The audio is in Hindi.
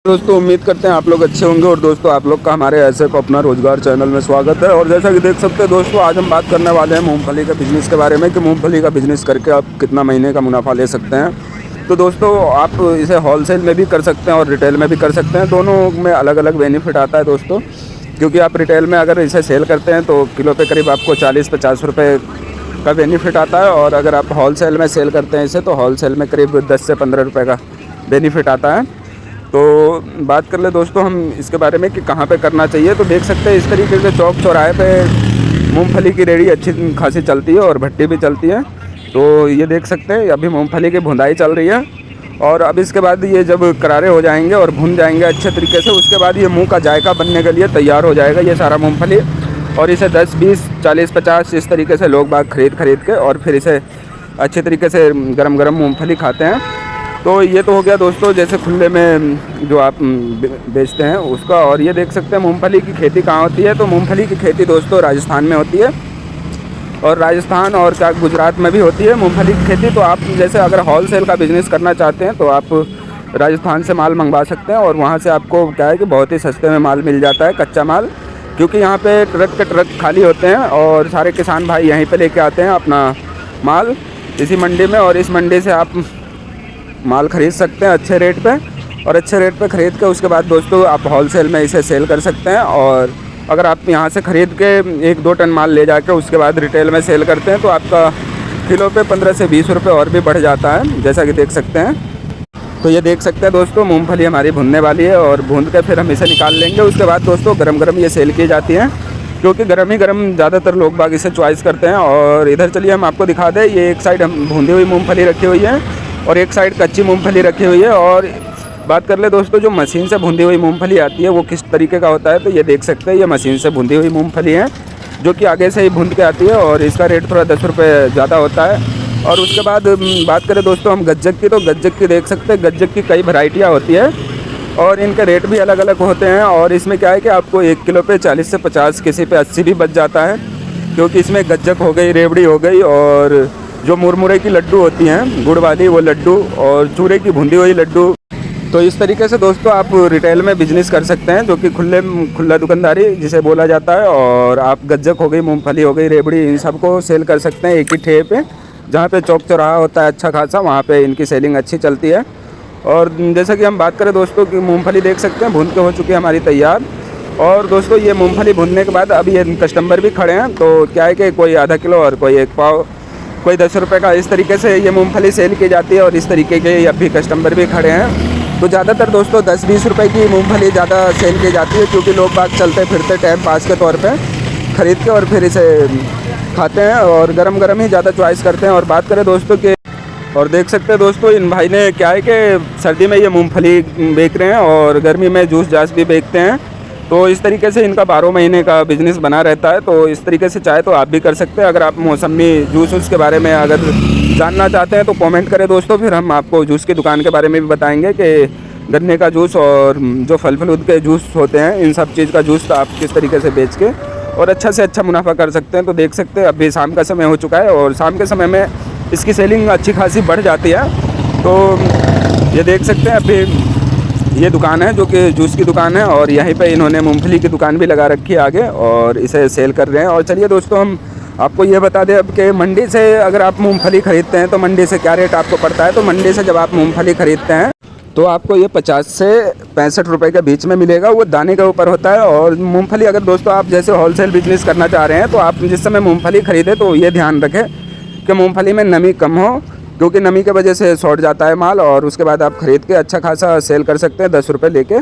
दोस्तों उम्मीद करते हैं आप लोग अच्छे होंगे। और दोस्तों आप लोग का हमारे ऐसे को अपना रोजगार चैनल में स्वागत है। और जैसा कि देख सकते हैं दोस्तों, आज हम बात करने वाले हैं मूंगफली के बिज़नेस के बारे में कि मूंगफली का बिज़नेस करके आप कितना महीने का मुनाफा ले सकते हैं। तो दोस्तों आप इसे होलसेल में भी कर सकते हैं और रिटेल में भी कर सकते हैं। दोनों में अलग अलग बेनिफिट आता है दोस्तों, क्योंकि आप रिटेल में अगर इसे सेल करते हैं तो किलो पे करीब आपको 40-50 रुपये का बेनिफिट आता है। और अगर आप होलसेल में सेल करते हैं इसे तो होलसेल में करीब 10 से 15 रुपये का बेनिफिट आता है। तो बात कर ले दोस्तों हम इसके बारे में कि कहाँ पे करना चाहिए। तो देख सकते हैं इस तरीके से चौक चौराहे पे मूंगफली की रेडी अच्छी खासी चलती है और भट्टी भी चलती है। तो ये देख सकते हैं अभी मूंगफली की भुनाई चल रही है। और अब इसके बाद ये जब करारे हो जाएंगे और भुन जाएंगे अच्छे तरीके से, उसके बाद ये मुँह का जायका बनने के लिए तैयार हो जाएगा ये सारा मूँगफली। और इसे 10, 20, 40, 50 इस तरीके से लोग बाग खरीद के और फिर इसे अच्छे तरीके से गरम गरम मूँगफली खाते हैं। तो ये तो हो गया दोस्तों जैसे खुले में जो आप बेचते हैं उसका। और ये देख सकते हैं मूंगफली की खेती कहाँ होती है। तो मूंगफली की खेती दोस्तों राजस्थान में होती है, और राजस्थान और क्या गुजरात में भी होती है मूंगफली की खेती। तो आप जैसे अगर होलसेल का बिज़नेस करना चाहते हैं तो आप राजस्थान से माल मंगवा सकते हैं। और वहाँ से आपको क्या है कि बहुत ही सस्ते में माल मिल जाता है, कच्चा माल, क्योंकि यहाँ पे ट्रक के ट्रक खाली होते हैं और सारे किसान भाई यहीं पे लेके आते हैं अपना माल इसी मंडी में। और इस मंडी से आप माल ख़रीद सकते हैं अच्छे रेट पे, और अच्छे रेट पे ख़रीद के उसके बाद दोस्तों आप होलसेल में इसे सेल कर सकते हैं। और अगर आप यहाँ से ख़रीद के 1-2 टन माल ले जाके उसके बाद रिटेल में सेल करते हैं तो आपका किलो पे 15 से 20 रुपये और भी बढ़ जाता है, जैसा कि देख सकते हैं। तो ये देख सकते हैं दोस्तों मूंगफली हमारी भुनने वाली है और भून के फिर हम इसे निकाल लेंगे। उसके बाद दोस्तों गरम गरम ये सेल की जाती हैं, क्योंकि गरम ही गरम ज़्यादातर लोग बाग इसे चॉइस करते हैं। और इधर चलिए हम आपको दिखा दें, ये एक साइड हम भूनी हुई मूँगफली रखी हुई है और एक साइड कच्ची मूंगफली रखी हुई है। और बात कर ले दोस्तों जो मशीन से भुनी हुई मूंगफली आती है वो किस तरीके का होता है। तो ये देख सकते हैं ये मशीन से भुनी हुई मूंगफली है जो कि आगे से ही भून के आती है, और इसका रेट थोड़ा 10 रुपये ज़्यादा होता है। और उसके बाद बात करें दोस्तों हम गज्जक की, तो गज्जक की देख सकते हैं गज्जक की कई वैरायटियाँ होती है और इनके रेट भी अलग अलग होते हैं। और इसमें क्या है कि आपको 1 किलो पे 40 से 50, किसी पे 80 भी बच जाता है, क्योंकि इसमें गज्जक हो गई, रेवड़ी हो गई, और जो मुरमुरे की लड्डू होती हैं गुड़ वाली वो लड्डू, और चूरे की भुनी हुई लड्डू। तो इस तरीके से दोस्तों आप रिटेल में बिज़नेस कर सकते हैं, जो कि खुला दुकानदारी जिसे बोला जाता है। और आप गज्जक हो गई, मूंगफली हो गई, रेवड़ी, इन सब को सेल कर सकते हैं एक ही ठेले पे, जहाँ पे चौक चौराहा होता है अच्छा खासा, वहाँ पे इनकी सेलिंग अच्छी चलती है। और जैसा कि हम बात करें दोस्तों कि मूँगफली देख सकते हैं भून के हो चुकी है हमारी तैयार। और दोस्तों ये मूँगफली भुनने के बाद अब ये कस्टमर भी खड़े हैं, तो क्या है कि कोई आधा किलो और कोई 1 पाव, कोई 10 रुपये का, इस तरीके से ये मूंगफली सेल की जाती है। और इस तरीके के अभी कस्टमर भी खड़े हैं। तो ज़्यादातर दोस्तों 10-20 रुपये की मूंगफली ज़्यादा सेल की जाती है, क्योंकि लोग बाग चलते फिरते टाइम पास के तौर पे ख़रीद के और फिर इसे खाते हैं और गरम गरम ही ज़्यादा चॉइस करते हैं। और बात करें दोस्तों के, और देख सकते हैं दोस्तों इन भाई ने क्या है कि सर्दी में ये मूँगफली बेच रहे हैं और गर्मी में जूस जास भी बेचते हैं। तो इस तरीके से इनका 12 महीने का बिज़नेस बना रहता है। तो इस तरीके से चाहे तो आप भी कर सकते हैं। अगर आप मौसमी जूस के बारे में अगर जानना चाहते हैं तो कमेंट करें दोस्तों, फिर हम आपको जूस की दुकान के बारे में भी बताएंगे कि गन्ने का जूस और जो फल फलूद के जूस होते हैं इन सब चीज़ का जूस आप किस तरीके से बेच के और अच्छा से अच्छा मुनाफा कर सकते हैं। तो देख सकते हैं अभी शाम का समय हो चुका है और शाम के समय में इसकी सेलिंग अच्छी खासी बढ़ जाती है। तो ये देख सकते हैं अभी ये दुकान है जो कि जूस की दुकान है, और यहीं पे इन्होंने मूंगफली की दुकान भी लगा रखी है आगे और इसे सेल कर रहे हैं। और चलिए दोस्तों हम आपको ये बता दें अब कि मंडी से अगर आप मूंगफली ख़रीदते हैं तो मंडी से क्या रेट आपको पड़ता है। तो मंडी से जब आप मूंगफली ख़रीदते हैं तो आपको ये 50 से 65 रुपये के बीच में मिलेगा, वो दाने के ऊपर होता है। और मूँगफली अगर दोस्तों आप जैसे होलसेल बिजनेस करना चाह रहे हैं तो आप जिस समय मूँगफली ख़रीदें तो ये ध्यान रखें कि मूँगफली में नमी कम हो, क्योंकि नमी की वजह से शॉर्ट जाता है माल। और उसके बाद आप ख़रीद के अच्छा खासा सेल कर सकते हैं 10 रुपये लेके।